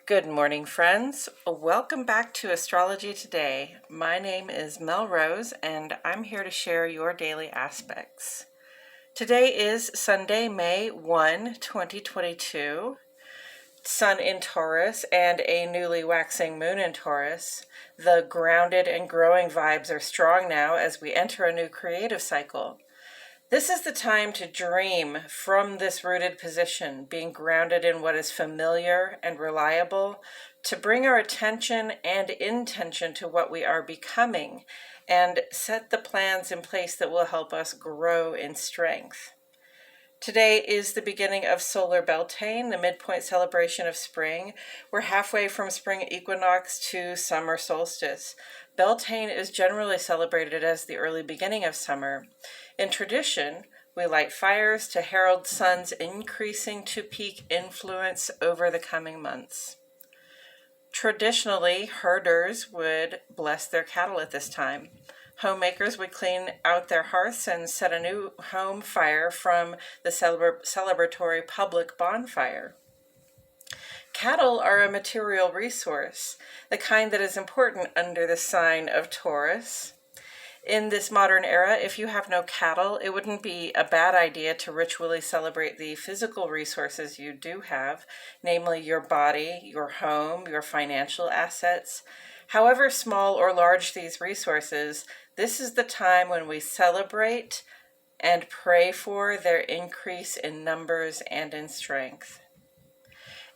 Good morning, friends. Welcome back to Astrology Today. My name is Melrose, and I'm here to share your daily aspects. Today is Sunday, May 1, 2022. Sun in Taurus and a newly waxing moon in Taurus. The grounded and growing vibes are strong now as we enter a new creative cycle. This is the time to dream from this rooted position, being grounded in what is familiar and reliable, to bring our attention and intention to what we are becoming, and set the plans in place that will help us grow in strength. Today is the beginning of Solar Beltane, the midpoint celebration of spring. We're halfway from spring equinox to summer solstice. Beltane is generally celebrated as the early beginning of summer. In tradition, we light fires to herald sun's increasing to peak influence over the coming months. Traditionally, herders would bless their cattle at this time. Homemakers would clean out their hearths and set a new home fire from the celebratory public bonfire. Cattle are a material resource, the kind that is important under the sign of Taurus. In this modern era, if you have no cattle, it wouldn't be a bad idea to ritually celebrate the physical resources you do have, namely your body, your home, your financial assets. However small or large these resources, this is the time when we celebrate and pray for their increase in numbers and in strength.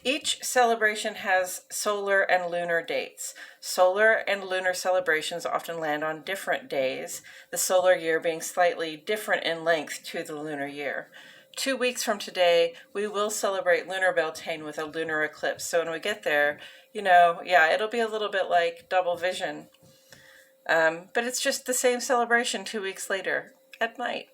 Each celebration has solar and lunar dates. Solar and lunar celebrations often land on different days, the solar year being slightly different in length to the lunar year. 2 weeks from today, we will celebrate Lunar Beltane with a lunar eclipse. So when we get there, it'll be a little bit like double vision. But it's just the same celebration 2 weeks later at night.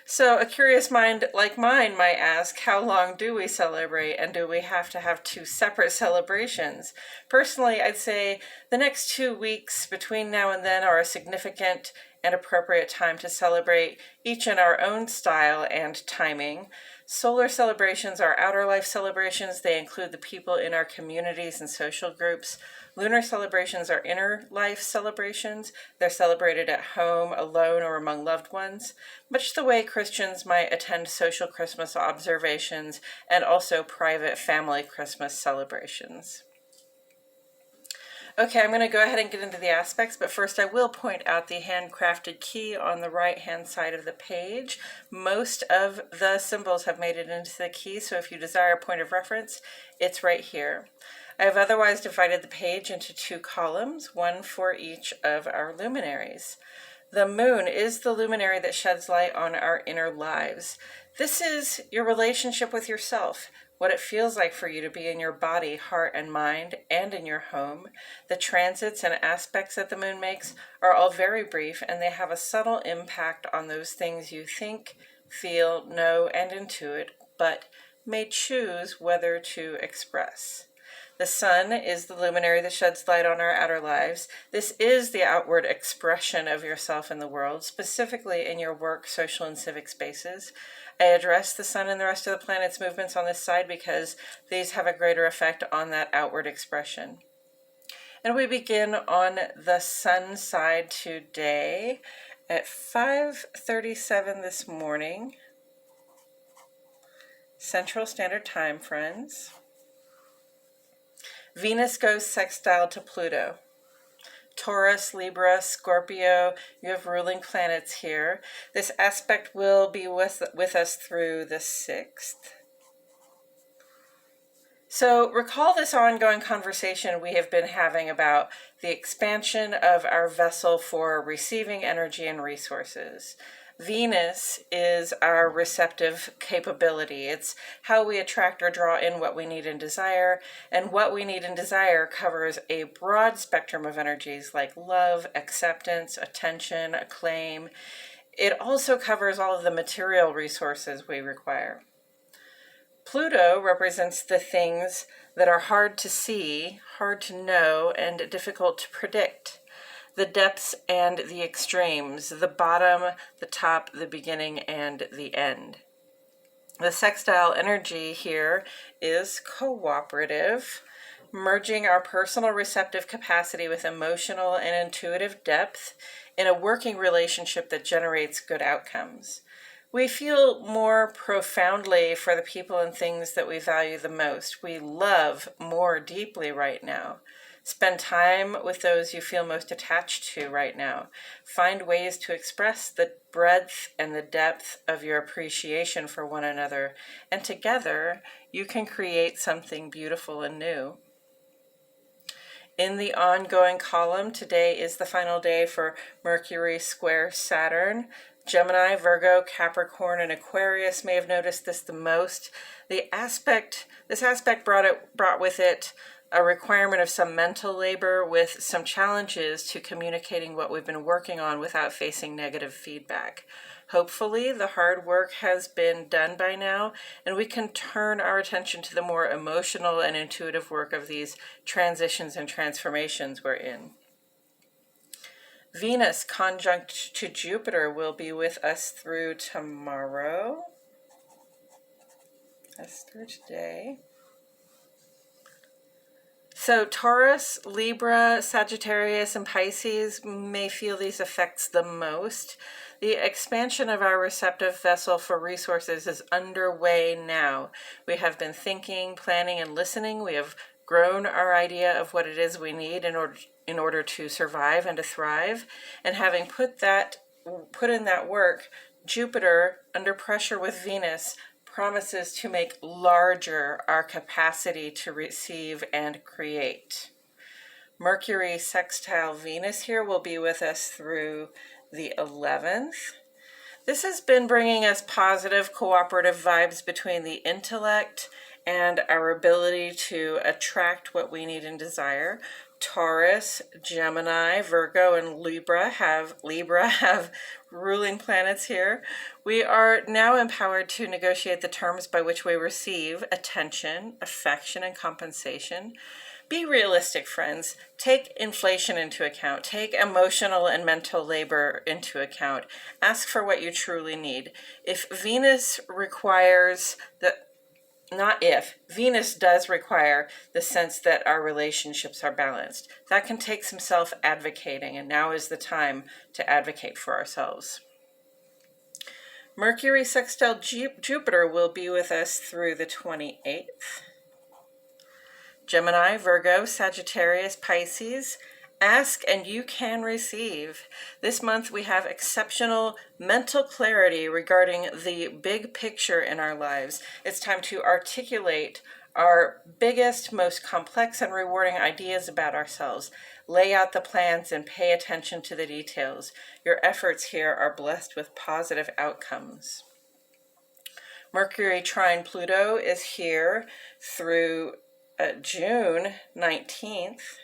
So a curious mind like mine might ask, how long do we celebrate, and do we have to have two separate celebrations? Personally, I'd say the next 2 weeks between now and then are a significant and appropriate time to celebrate, each in our own style and timing. Solar celebrations are outer life celebrations. They include the people in our communities and social groups. Lunar celebrations are inner life celebrations. They're celebrated at home, alone, or among loved ones, much the way Christians might attend social Christmas observations and also private family Christmas celebrations. Okay, I'm going to go ahead and get into the aspects, but first I will point out the handcrafted key on the right-hand side of the page. Most of the symbols have made it into the key, so if you desire a point of reference, it's right here. I have otherwise divided the page into 2 columns, one for each of our luminaries. The moon is the luminary that sheds light on our inner lives. This is your relationship with yourself, what it feels like for you to be in your body, heart, and mind, and in your home. The transits and aspects that the moon makes are all very brief, and they have a subtle impact on those things you think, feel, know, and intuit, but may choose whether to express. The sun is the luminary that sheds light on our outer lives. This is the outward expression of yourself in the world, specifically in your work, social, and civic spaces. I address the sun and the rest of the planet's movements on this side because these have a greater effect on that outward expression. And we begin on the sun side today at 5:37 this morning, Central Standard Time, friends. Venus goes sextile to Pluto. Taurus, Libra, Scorpio, you have ruling planets here. This aspect will be with us through the 6th. So recall this ongoing conversation we have been having about the expansion of our vessel for receiving energy and resources. Venus is our receptive capability. It's how we attract or draw in what we need and desire, and what we need and desire covers a broad spectrum of energies like love, acceptance, attention, acclaim. It also covers all of the material resources we require. Pluto represents the things that are hard to see, hard to know, and difficult to predict. The depths and the extremes, the bottom, the top, the beginning, and the end. The sextile energy here is cooperative, merging our personal receptive capacity with emotional and intuitive depth in a working relationship that generates good outcomes. We feel more profoundly for the people and things that we value the most. We love more deeply right now. Spend time with those you feel most attached to right now. Find ways to express the breadth and the depth of your appreciation for one another, and together you can create something beautiful and new. In the ongoing column, today is the final day for Mercury square Saturn. Gemini, Virgo, Capricorn, and Aquarius may have noticed this the most. This aspect brought with it a requirement of some mental labor with some challenges to communicating what we've been working on without facing negative feedback. Hopefully, the hard work has been done by now, and we can turn our attention to the more emotional and intuitive work of these transitions and transformations we're in. Venus conjunct to Jupiter will be with us through tomorrow. That's through today. So Taurus, Libra, Sagittarius, and Pisces may feel these effects the most. The expansion of our receptive vessel for resources is underway now. We have been thinking, planning, and listening. We have grown our idea of what it is we need in order to survive and to thrive. And having put in that work, Jupiter, under pressure with Venus, promises to make larger our capacity to receive and create. Mercury sextile Venus here will be with us through the 11th. This has been bringing us positive cooperative vibes between the intellect and our ability to attract what we need and desire. Taurus, Gemini, Virgo, and Libra have ruling planets here. We are now empowered to negotiate the terms by which we receive attention, affection, and compensation. Be realistic, friends. Take inflation into account. Take emotional and mental labor into account. Ask for what you truly need. Venus does require the sense that our relationships are balanced. That can take some self-advocating, and now is the time to advocate for ourselves. Mercury sextile Jupiter will be with us through the 28th. Gemini, Virgo, Sagittarius, Pisces. Ask and you can receive. This month we have exceptional mental clarity regarding the big picture in our lives. It's time to articulate our biggest, most complex and rewarding ideas about ourselves. Lay out the plans and pay attention to the details. Your efforts here are blessed with positive outcomes. Mercury trine Pluto is here through June 19th.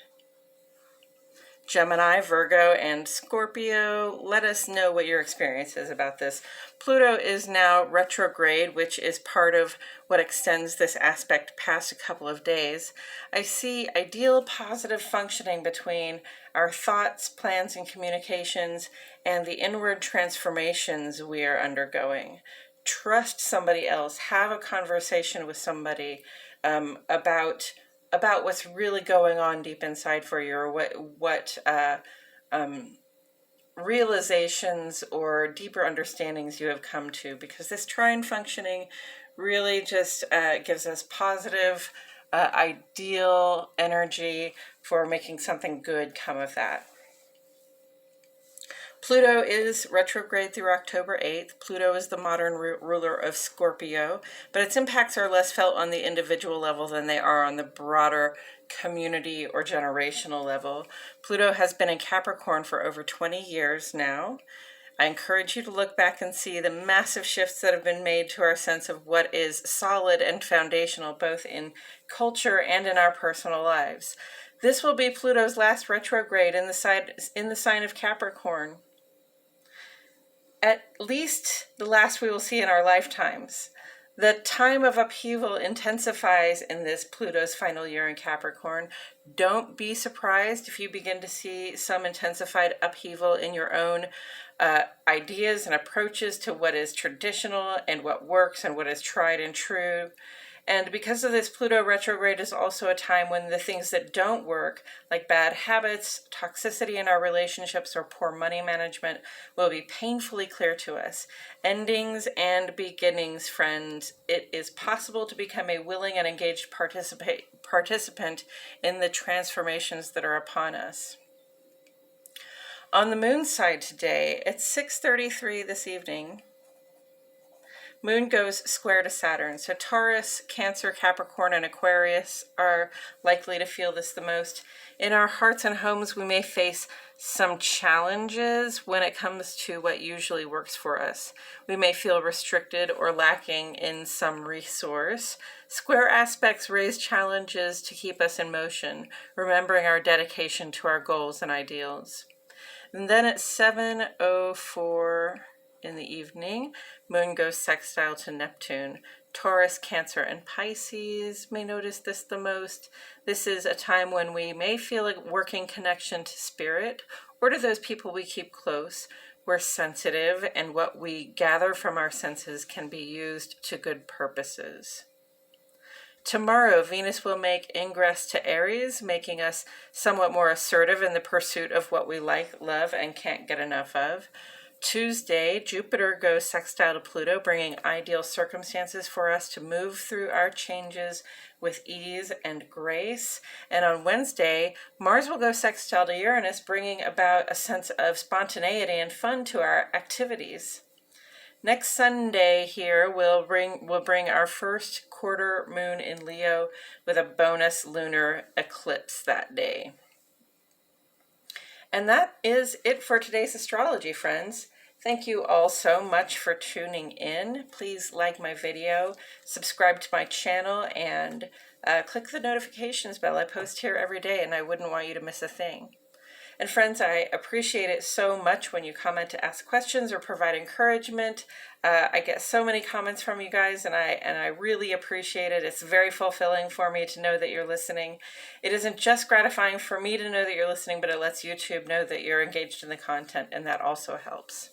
Gemini, Virgo, and Scorpio, let us know what your experience is about this. Pluto is now retrograde, which is part of what extends this aspect past a couple of days. I see ideal positive functioning between our thoughts, plans, and communications and the inward transformations we are undergoing. Trust somebody else. Have a conversation with somebody about what's really going on deep inside for you, or what realizations or deeper understandings you have come to, because this trine functioning really just gives us positive, ideal energy for making something good come of that. Pluto is retrograde through October 8th. Pluto is the modern ruler of Scorpio, but its impacts are less felt on the individual level than they are on the broader community or generational level. Pluto has been in Capricorn for over 20 years now. I encourage you to look back and see the massive shifts that have been made to our sense of what is solid and foundational, both in culture and in our personal lives. This will be Pluto's last retrograde in the sign of Capricorn. At least the last we will see in our lifetimes. The time of upheaval intensifies in this Pluto's final year in Capricorn. Don't be surprised if you begin to see some intensified upheaval in your own ideas and approaches to what is traditional and what works and what is tried and true. And because of this, Pluto retrograde is also a time when the things that don't work, like bad habits, toxicity in our relationships, or poor money management, will be painfully clear to us. Endings and beginnings, friends. It is possible to become a willing and engaged participant in the transformations that are upon us. On the moon side today, at 6:33 this evening, Moon goes square to Saturn. So Taurus, Cancer, Capricorn, and Aquarius are likely to feel this the most. In our hearts and homes, we may face some challenges when it comes to what usually works for us. We may feel restricted or lacking in some resource. Square aspects raise challenges to keep us in motion, remembering our dedication to our goals and ideals. And then at 7:04 in the evening, Moon goes sextile to Neptune. Taurus, Cancer, and Pisces may notice this the most. This is a time when we may feel a working connection to spirit or to those people we keep close. We're sensitive, and what we gather from our senses can be used to good purposes. Tomorrow, Venus will make ingress to Aries, making us somewhat more assertive in the pursuit of what we like, love, and can't get enough of. Tuesday, Jupiter goes sextile to Pluto, bringing ideal circumstances for us to move through our changes with ease and grace. And on Wednesday, Mars will go sextile to Uranus, bringing about a sense of spontaneity and fun to our activities. Next Sunday here we'll bring our first quarter moon in Leo with a bonus lunar eclipse that day. And that is it for today's astrology, friends. Thank you all so much for tuning in. Please like my video, subscribe to my channel, and click the notifications bell. I post here every day, and I wouldn't want you to miss a thing. And friends, I appreciate it so much when you comment to ask questions or provide encouragement. I get so many comments from you guys, and I really appreciate it. It's very fulfilling for me to know that you're listening. It isn't just gratifying for me to know that you're listening, but it lets YouTube know that you're engaged in the content, and that also helps.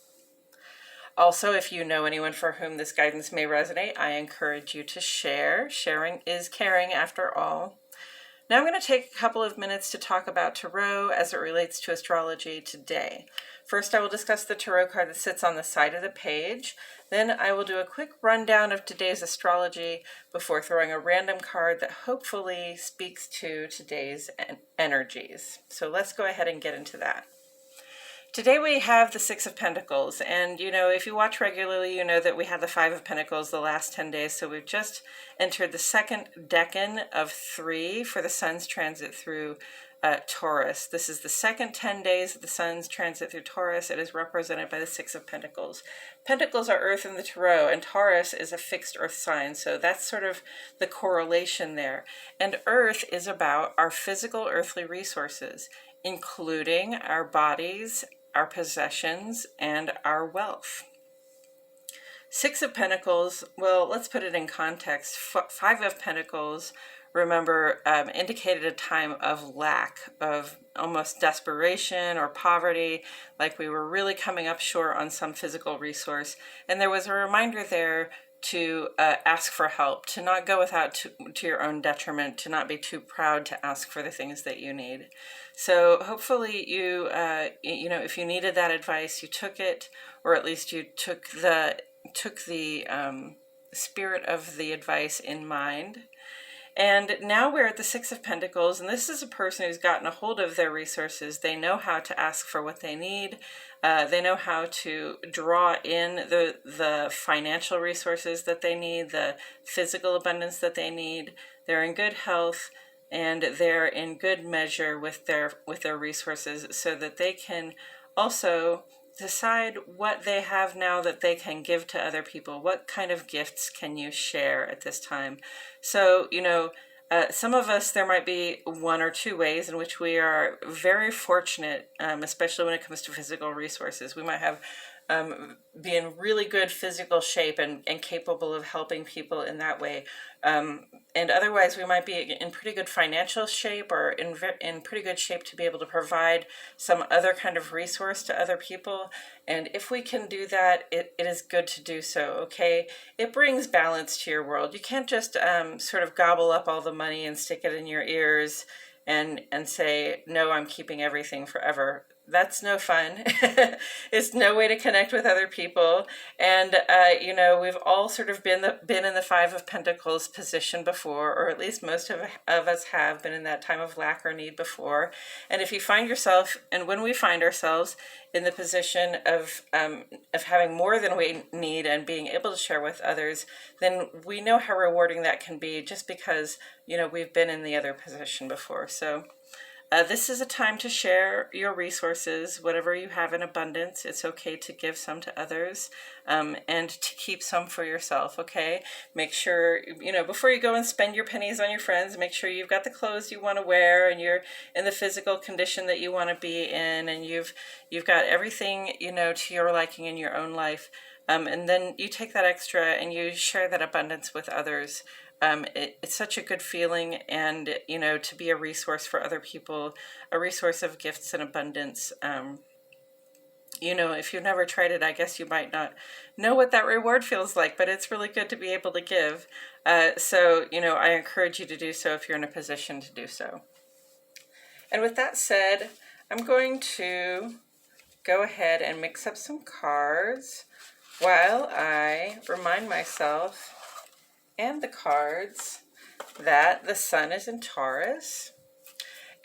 Also, if you know anyone for whom this guidance may resonate, I encourage you to share. Sharing is caring after all. Now I'm going to take a couple of minutes to talk about tarot as it relates to astrology today. First, I will discuss the tarot card that sits on the side of the page. Then I will do a quick rundown of today's astrology before throwing a random card that hopefully speaks to today's energies. So let's go ahead and get into that. Today we have the Six of Pentacles, and if you watch regularly, you know that we had the Five of Pentacles the last 10 days, so we've just entered the second decan of 3 for the Sun's transit through Taurus. This is the second 10 days of the Sun's transit through Taurus. It is represented by the Six of Pentacles. Pentacles are Earth in the Tarot, and Taurus is a fixed Earth sign, so that's sort of the correlation there. And Earth is about our physical earthly resources, including our bodies, our possessions, and our wealth. Six of Pentacles, well, let's put it in context. Five of Pentacles, remember, indicated a time of lack, of almost desperation or poverty, like we were really coming up short on some physical resource. And there was a reminder there to ask for help, to not go without to your own detriment, to not be too proud to ask for the things that you need. So hopefully you, if you needed that advice, you took it, or at least you took the spirit of the advice in mind. And now we're at the Six of Pentacles, and this is a person who's gotten a hold of their resources. They know how to ask for what they need. They know how to draw in the financial resources that they need, the physical abundance that they need. They're in good health, and they're in good measure with their resources, so that they can also decide what they have now that they can give to other people. What kind of gifts can you share at this time? So, some of us, there might be one or two ways in which we are very fortunate, especially when it comes to physical resources. We might have be in really good physical shape and capable of helping people in that way. And otherwise, we might be in pretty good financial shape, or in pretty good shape to be able to provide some other kind of resource to other people. And if we can do that, it is good to do so, okay? It brings balance to your world. You can't just sort of gobble up all the money and stick it in your ears and say, no, I'm keeping everything forever. That's no fun. It's no way to connect with other people. And, you know, we've all sort of been in the Five of Pentacles position before, or at least most of us have been in that time of lack or need before. And if you find yourself, and when we find ourselves in the position of having more than we need and being able to share with others, then we know how rewarding that can be, just because, you know, we've been in the other position before. So this is a time to share your resources, whatever you have in abundance. It's okay to give some to others, and to keep some for yourself, okay? Make sure, you know, before you go and spend your pennies on your friends, make sure you've got the clothes you want to wear, and you're in the physical condition that you want to be in, and you've got everything, you know, to your liking in your own life. And then you take that extra and you share that abundance with others. It's such a good feeling, and, you know, to be a resource for other people, a resource of gifts and abundance. You know, if you've never tried it, I guess you might not know what that reward feels like, but it's really good to be able to give. So, you know, I encourage you to do so if you're in a position to do so. And with that said, I'm going to go ahead and mix up some cards while I remind myself and the cards that the sun is in Taurus.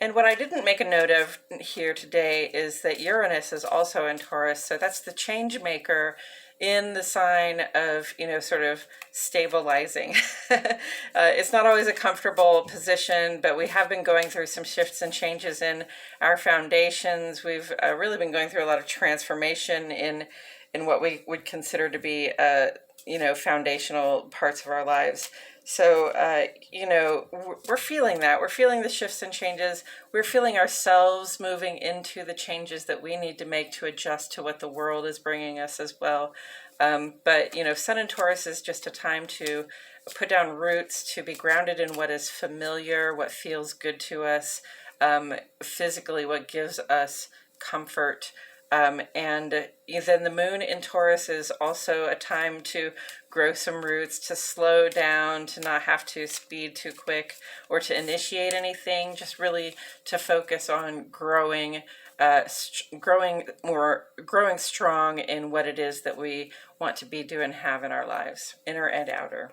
And what I didn't make a note of here today is that Uranus is also in Taurus. So that's the change maker in the sign of, you know, sort of stabilizing. It's not always a comfortable position, but we have been going through some shifts and changes in our foundations. We've really been going through a lot of transformation in what we would consider to be you know, foundational parts of our lives. So, you know, we're feeling that. We're feeling the shifts and changes. We're feeling ourselves moving into the changes that we need to make to adjust to what the world is bringing us as well. But, you know, Sun in Taurus is just a time to put down roots, to be grounded in what is familiar, what feels good to us, physically, what gives us comfort. And then the moon in Taurus is also a time to grow some roots, to slow down, to not have to speed too quick or to initiate anything, just really to focus on growing strong in what it is that we want to be, do, and have in our lives, inner and outer.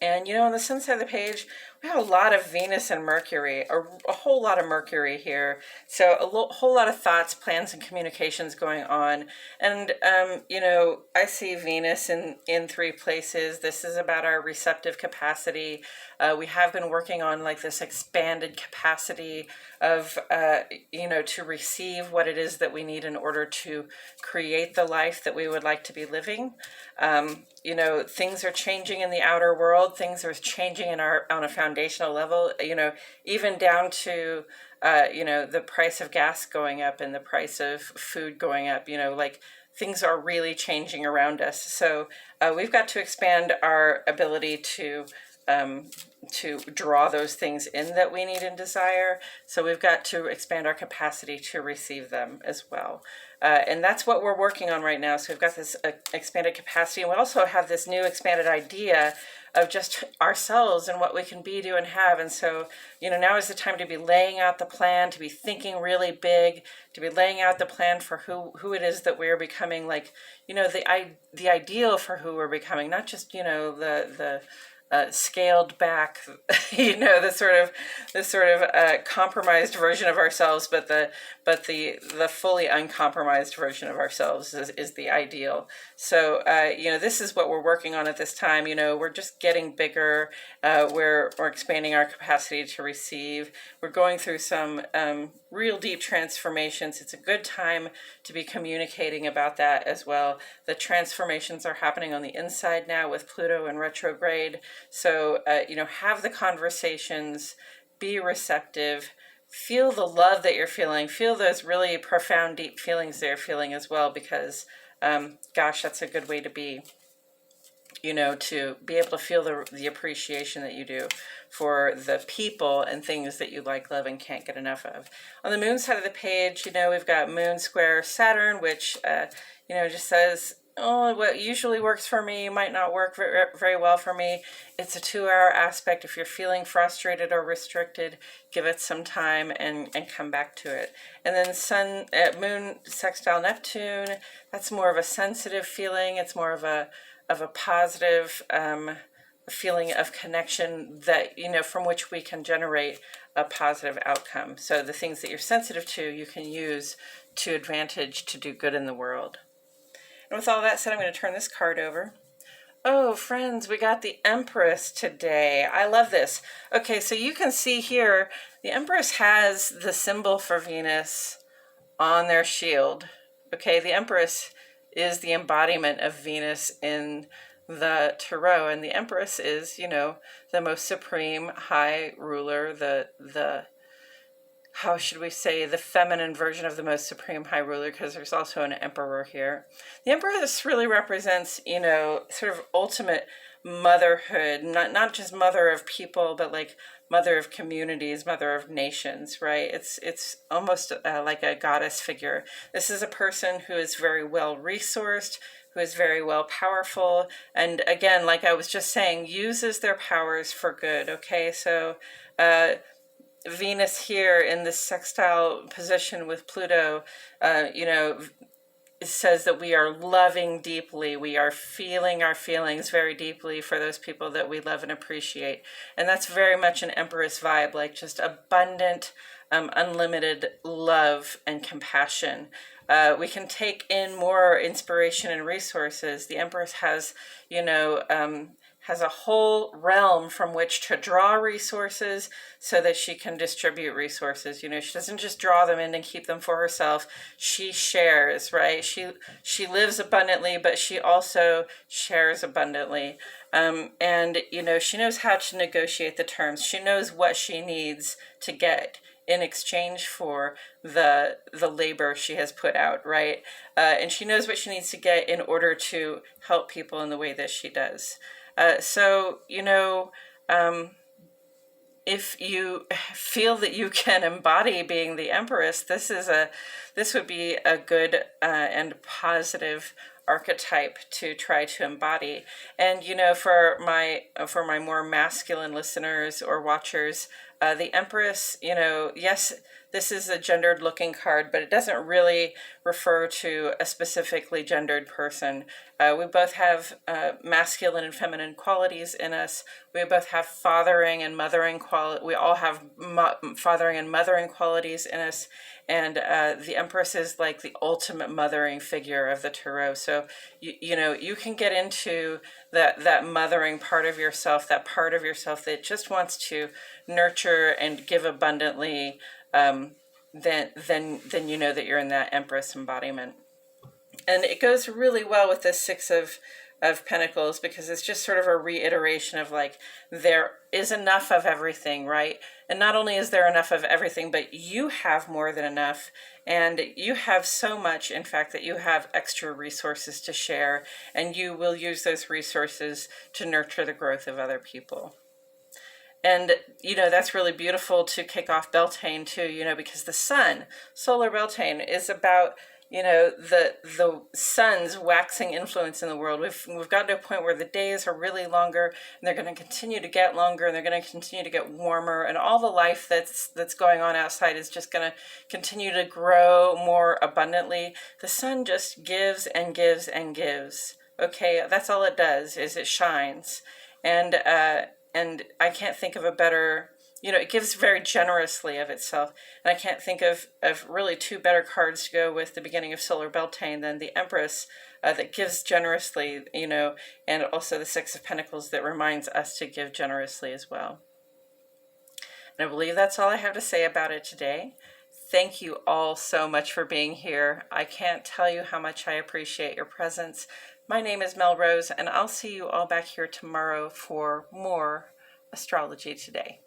And, you know, on the sun side of the page, we have a lot of Venus and Mercury, a whole lot of Mercury here. So a whole lot of thoughts, plans, and communications going on. And, you know, I see Venus in three places. This is about our receptive capacity. We have been working on like this expanded capacity of, you know, to receive what it is that we need in order to create the life that we would like to be living. You know, things are changing in the outer world. Things are changing on a foundational level, you know, even down to, you know, the price of gas going up and the price of food going up, you know, like things are really changing around us. So we've got to expand our ability to draw those things in that we need and desire. So we've got to expand our capacity to receive them as well. And that's what we're working on right now. So we've got this expanded capacity, and we also have this new expanded idea of just ourselves and what we can be, do, and have. And so, you know, now is the time to be laying out the plan, to be thinking really big, to be laying out the plan for who it is that we're becoming, like, you know, the ideal for who we're becoming, not just, you know, the scaled back, you know, the sort of compromised version of ourselves, but the fully uncompromised version of ourselves is the ideal. So, you know, this is what we're working on at this time. You know, we're just getting bigger. We're expanding our capacity to receive. We're going through some real deep transformations. It's a good time to be communicating about that as well. The transformations are happening on the inside now with Pluto in retrograde. So, you know, have the conversations, be receptive, feel the love that you're feeling, feel those really profound, deep feelings that you're feeling as well, because gosh, that's a good way to be, you know, to be able to feel the appreciation that you do for the people and things that you like, love, and can't get enough of. On the moon side of the page, you know, we've got moon square Saturn, which, you know, just says, oh, what usually works for me might not work very well for me. It's a 2-hour aspect. If you're feeling frustrated or restricted, give it some time and come back to it. And then sun, moon sextile Neptune, that's more of a sensitive feeling. It's more of a positive feeling of connection that, you know, from which we can generate a positive outcome. So the things that you're sensitive to, you can use to advantage to do good in the world. And with all that said, I'm going to turn this card over. Oh, friends, we got the Empress today. I love this. Okay, so you can see here, the Empress has the symbol for Venus on their shield. Okay, the Empress is the embodiment of Venus in the tarot, and the Empress is, you know, the most supreme high ruler, the how should we say, the feminine version of the most supreme high ruler, because there's also an emperor here. The Empress really represents, you know, sort of ultimate motherhood, not just mother of people, but like mother of communities, mother of nations, right? It's almost like a goddess figure. This is a person who is very well resourced, who is very well powerful, and again, like I was just saying, uses their powers for good. Okay, so Venus here in this sextile position with Pluto, you know, it says that we are loving deeply. We are feeling our feelings very deeply for those people that we love and appreciate. And that's very much an Empress vibe, like just abundant, unlimited love and compassion. We can take in more inspiration and resources. The Empress has, you know, has a whole realm from which to draw resources so that she can distribute resources. You know, she doesn't just draw them in and keep them for herself. She shares, right? She lives abundantly, but she also shares abundantly. And, you know, she knows how to negotiate the terms. She knows what she needs to get in exchange for the labor she has put out, right? And she knows what she needs to get in order to help people in the way that she does. So, you know, if you feel that you can embody being the Empress, this would be a good and positive archetype to try to embody. And, you know, for my more masculine listeners or watchers, the Empress, you know, yes, this is a gendered looking card, but it doesn't really refer to a specifically gendered person. We both have masculine and feminine qualities in us. We both have fathering and mothering qualities. We all have fathering and mothering qualities in us. And the Empress is like the ultimate mothering figure of the tarot. So, you know, you can get into that mothering part of yourself, that part of yourself that just wants to nurture and give abundantly. Then you know that you're in that Empress embodiment. And it goes really well with this Six of Pentacles, because it's just sort of a reiteration of like, there is enough of everything, right? And not only is there enough of everything, but you have more than enough. And you have so much, in fact, that you have extra resources to share, and you will use those resources to nurture the growth of other people. And, you know, that's really beautiful to kick off Beltane too, you know, because the sun, solar Beltane, is about, you know, the sun's waxing influence in the world. We've gotten to a point where the days are really longer, and they're going to continue to get longer, and they're going to continue to get warmer, and all the life that's going on outside is just going to continue to grow more abundantly. The sun just gives and gives and gives. Okay, that's all it does, is it shines. And I can't think of a better, you know, it gives very generously of itself. And I can't think of really two better cards to go with the beginning of solar Beltane than the Empress that gives generously, you know, and also the Six of Pentacles that reminds us to give generously as well. And I believe that's all I have to say about it today. Thank you all so much for being here. I can't tell you how much I appreciate your presence. My name is Mel Rose, and I'll see you all back here tomorrow for more Astrology Today.